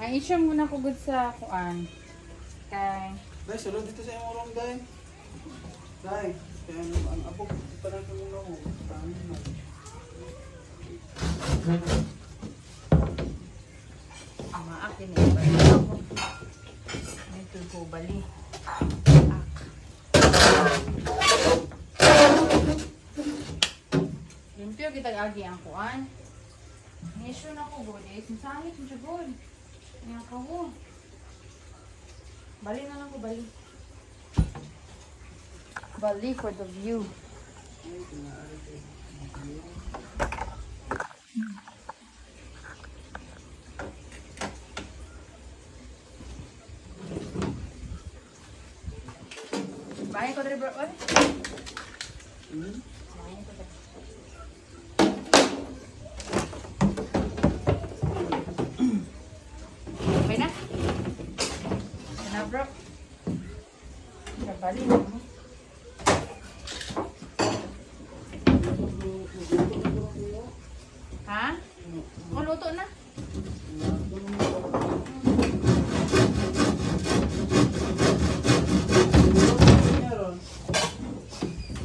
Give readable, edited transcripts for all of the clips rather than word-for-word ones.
Ang issue muna ko good sa kuan. Kay Day, sulod dito sa imong room, Day. Day, kaya ang abog pa na ito muna ko. Paano na? ama akin eh. Bali ako. Ito ko bali. Ak. Limpyo kita agi ang kuan. Ang issue na ko good eh. Sinsangit mo siya good. Nga ka ko. Bali na lang ko, bali. Bali for the view. Bahay ko dali bro. Bahay ko dali. Okay na? Na bro. Bali na mo. Ha? O, luto na.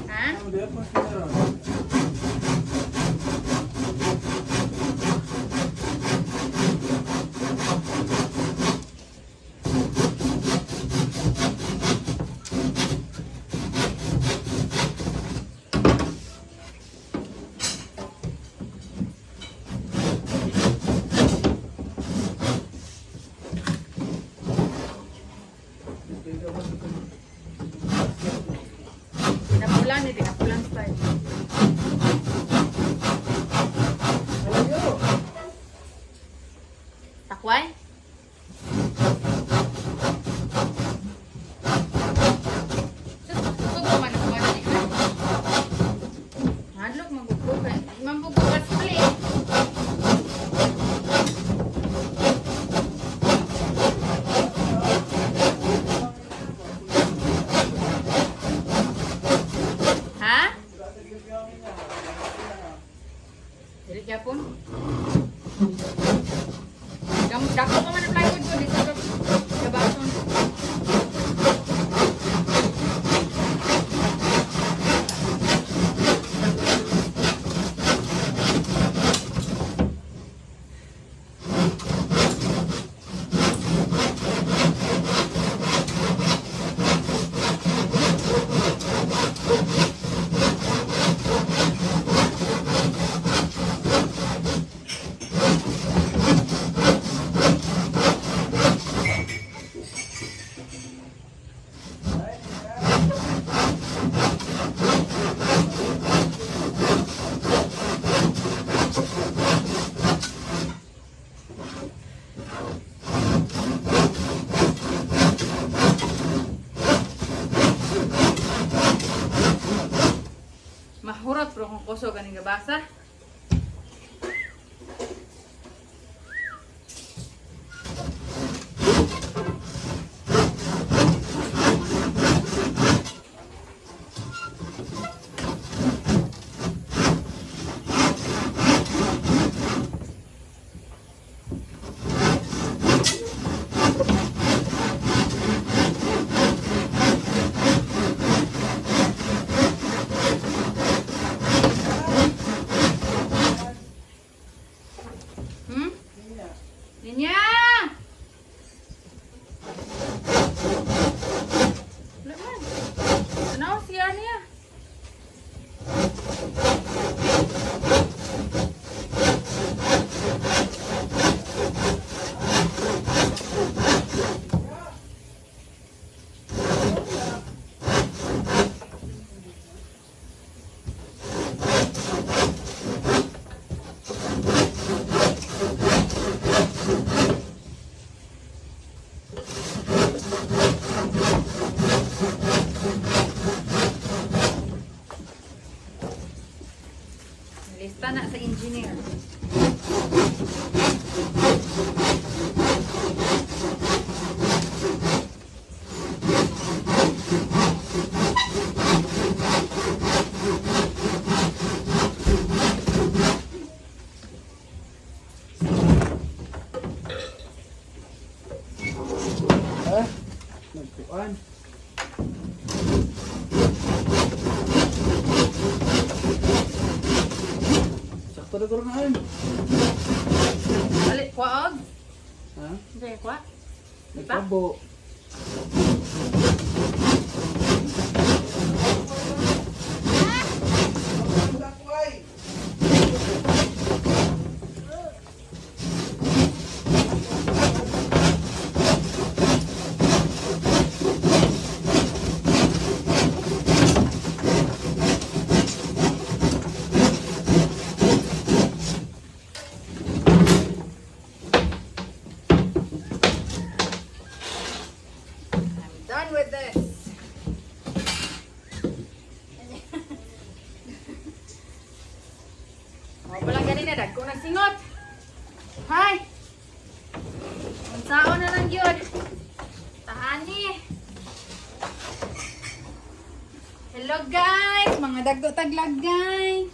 Ha? Pinapulan eh, pinapulan style. Takway? Tutug naman ako ba niya? Hadlok, magugug eh. Mambugug at split. Dili gyapon. Dako pa man ang plywood ko dito sa bason. Mahurot bro kung kuso ganing gabasa. Linya! Laman. Ano siya niya? Lista na sa engineer. Kuan. Sakto na karon. Balik, kuwaog. Ha? Hindi, kuwa. Nagpabo. Done with this. O, walang ganina, dagko nagsingot. Hi! Unsaon na lang yun. Tahani. Hello guys! Mga dagko taglagay.